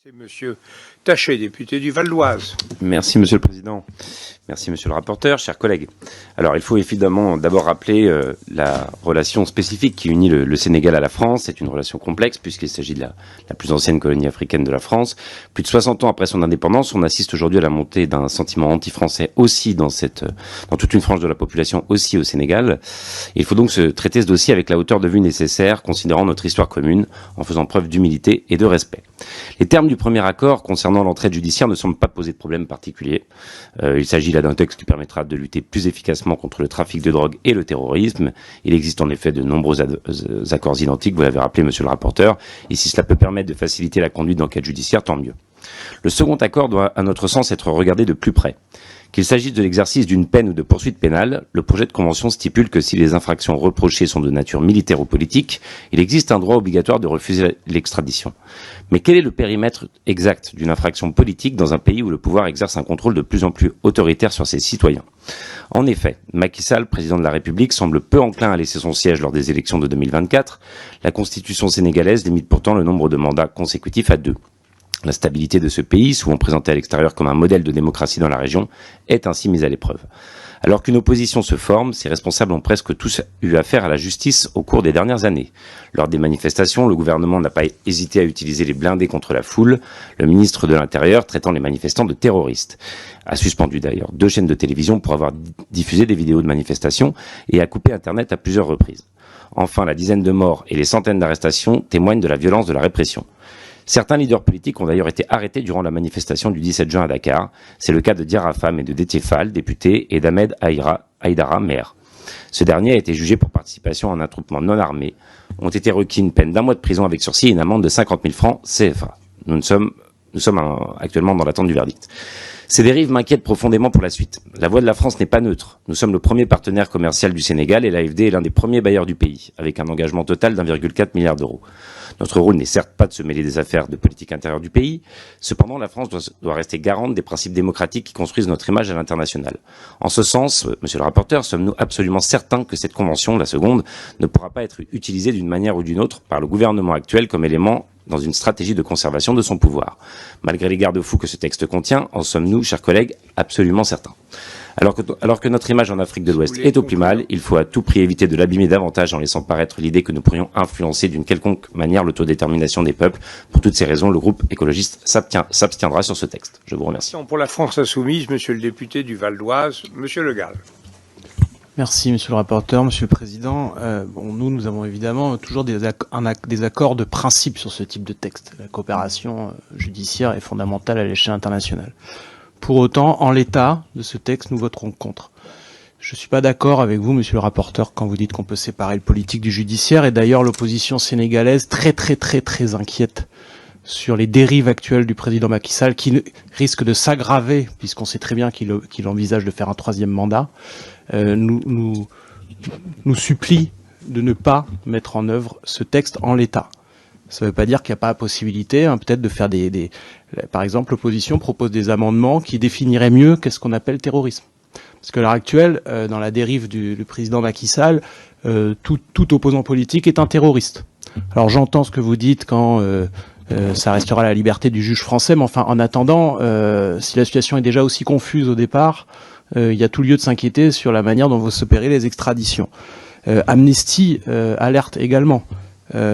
C'est Monsieur Taché, député du Val d'Oise. Merci Monsieur le Président. Merci Monsieur le rapporteur, chers collègues. Alors il faut évidemment d'abord rappeler la relation spécifique qui unit le Sénégal à la France. C'est une relation complexe puisqu'il s'agit de la plus ancienne colonie africaine de la France. Plus de 60 ans après son indépendance, on assiste aujourd'hui à la montée d'un sentiment anti-français aussi dans toute une frange de la population, aussi au Sénégal. Et il faut donc se traiter ce dossier avec la hauteur de vue nécessaire, considérant notre histoire commune, en faisant preuve d'humilité et de respect. Les termes du premier accord concernant l'entraide judiciaire ne semblent pas poser de problème particulier. Il s'agit là d'un texte qui permettra de lutter plus efficacement contre le trafic de drogue et le terrorisme. Il existe en effet de nombreux accords identiques, vous l'avez rappelé monsieur le rapporteur, et si cela peut permettre de faciliter la conduite d'enquête judiciaire, tant mieux. Le second accord doit, à notre sens, être regardé de plus près. Qu'il s'agisse de l'exercice d'une peine ou de poursuite pénale, le projet de convention stipule que si les infractions reprochées sont de nature militaire ou politique, il existe un droit obligatoire de refuser l'extradition. Mais quel est le périmètre exact d'une infraction politique dans un pays où le pouvoir exerce un contrôle de plus en plus autoritaire sur ses citoyens? En effet, Macky Sall, président de la République, semble peu enclin à laisser son siège lors des élections de 2024. La constitution sénégalaise limite pourtant le nombre de mandats consécutifs à 2. La stabilité de ce pays, souvent présenté à l'extérieur comme un modèle de démocratie dans la région, est ainsi mise à l'épreuve. Alors qu'une opposition se forme, ses responsables ont presque tous eu affaire à la justice au cours des dernières années. Lors des manifestations, le gouvernement n'a pas hésité à utiliser les blindés contre la foule, le ministre de l'Intérieur traitant les manifestants de terroristes. A suspendu d'ailleurs 2 chaînes de télévision pour avoir diffusé des vidéos de manifestations et a coupé Internet à plusieurs reprises. Enfin, la dizaine de morts et les centaines d'arrestations témoignent de la violence de la répression. Certains leaders politiques ont d'ailleurs été arrêtés durant la manifestation du 17 juin à Dakar. C'est le cas de Diarra Fam et de Déthié Fall, député, et d'Ahmed Aïdara, maire. Ce dernier a été jugé pour participation à un attroupement non armé. Ont été requis une peine d'1 mois de prison avec sursis et une amende de 50 000 francs CFA. Nous sommes actuellement dans l'attente du verdict. Ces dérives m'inquiètent profondément pour la suite. La voix de la France n'est pas neutre. Nous sommes le premier partenaire commercial du Sénégal et l'AFD est l'un des premiers bailleurs du pays, avec un engagement total d'1,4 milliard d'euros. Notre rôle n'est certes pas de se mêler des affaires de politique intérieure du pays. Cependant, la France doit rester garante des principes démocratiques qui construisent notre image à l'international. En ce sens, monsieur le rapporteur, sommes-nous absolument certains que cette convention, la seconde, ne pourra pas être utilisée d'une manière ou d'une autre par le gouvernement actuel comme élément dans une stratégie de conservation de son pouvoir. Malgré les garde-fous que ce texte contient, en sommes-nous, chers collègues, absolument certains. Alors que notre image en Afrique de l'Ouest est au plus mal, il faut à tout prix éviter de l'abîmer davantage en laissant paraître l'idée que nous pourrions influencer d'une quelconque manière l'autodétermination des peuples. Pour toutes ces raisons, le groupe écologiste s'abstiendra sur ce texte. Je vous remercie. Pour la France insoumise, monsieur le député du Val d'Oise, monsieur Le Gall. Merci monsieur le rapporteur, monsieur le président. Nous avons évidemment toujours des accords de principe sur ce type de texte. La coopération judiciaire est fondamentale à l'échelle internationale. Pour autant, en l'état de ce texte, nous voterons contre. Je suis pas d'accord avec vous, monsieur le rapporteur, quand vous dites qu'on peut séparer le politique du judiciaire. Et d'ailleurs, l'opposition sénégalaise, très inquiète sur les dérives actuelles du président Macky Sall, qui risquent de s'aggraver, puisqu'on sait très bien qu'il envisage de faire un 3e mandat, nous supplie de ne pas mettre en œuvre ce texte en l'état. Ça ne veut pas dire qu'il n'y a pas la possibilité, peut-être de faire par exemple, l'opposition propose des amendements qui définiraient mieux qu'est-ce qu'on appelle terrorisme. Parce qu'à l'heure actuelle, dans la dérive du président Macky Sall, tout opposant politique est un terroriste. Alors j'entends ce que vous dites quand ça restera la liberté du juge français, mais enfin, en attendant, si la situation est déjà aussi confuse au départ, il y a tout lieu de s'inquiéter sur la manière dont vont s'opérer les extraditions. Amnesty alerte également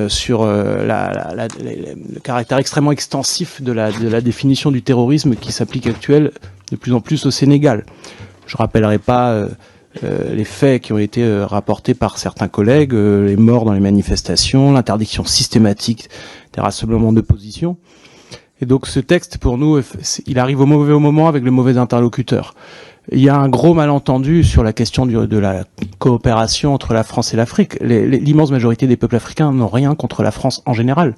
sur le caractère extrêmement extensif de la définition du terrorisme qui s'applique actuellement de plus en plus au Sénégal. Je rappellerai pas les faits qui ont été rapportés par certains collègues, les morts dans les manifestations, l'interdiction systématique des rassemblements d'opposition. Et donc ce texte, pour nous, il arrive au mauvais moment avec le mauvais interlocuteur. Il y a un gros malentendu sur la question de la coopération entre la France et l'Afrique. L'immense majorité des peuples africains n'ont rien contre la France en général.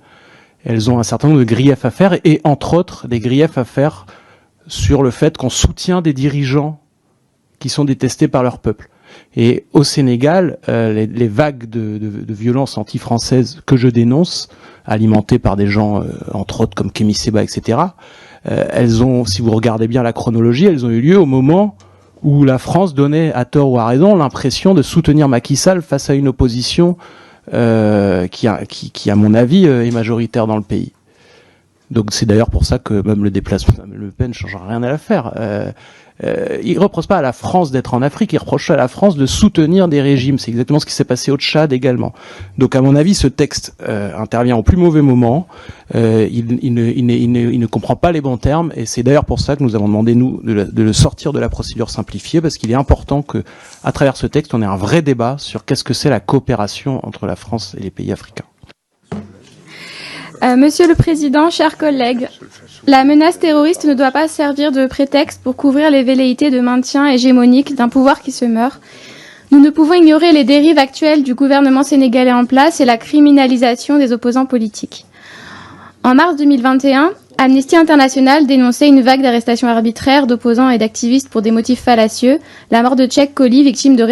Elles ont un certain nombre de griefs à faire, et entre autres, des griefs à faire sur le fait qu'on soutient des dirigeants qui sont détestés par leur peuple. Et au Sénégal, les vagues de violences anti-françaises que je dénonce, alimentées par des gens, entre autres comme Kémy Séba, etc., elles ont, si vous regardez bien la chronologie, elles ont eu lieu au moment où la France donnait, à tort ou à raison, l'impression de soutenir Macky Sall face à une opposition qui, à mon avis, est majoritaire dans le pays. Donc c'est d'ailleurs pour ça que même le déplacement de Le Pen ne change rien à l'affaire. Il reproche pas à la France d'être en Afrique, il reproche à la France de soutenir des régimes. C'est exactement ce qui s'est passé au Tchad également. Donc à mon avis, ce texte intervient au plus mauvais moment. Il ne comprend pas les bons termes, et c'est d'ailleurs pour ça que nous avons demandé de le sortir de la procédure simplifiée, parce qu'il est important que, à travers ce texte, on ait un vrai débat sur qu'est-ce que c'est la coopération entre la France et les pays africains. Monsieur le Président, chers collègues, la menace terroriste ne doit pas servir de prétexte pour couvrir les velléités de maintien hégémonique d'un pouvoir qui se meurt. Nous ne pouvons ignorer les dérives actuelles du gouvernement sénégalais en place et la criminalisation des opposants politiques. En mars 2021, Amnesty International dénonçait une vague d'arrestations arbitraires d'opposants et d'activistes pour des motifs fallacieux, la mort de Cheikh Koli, victime de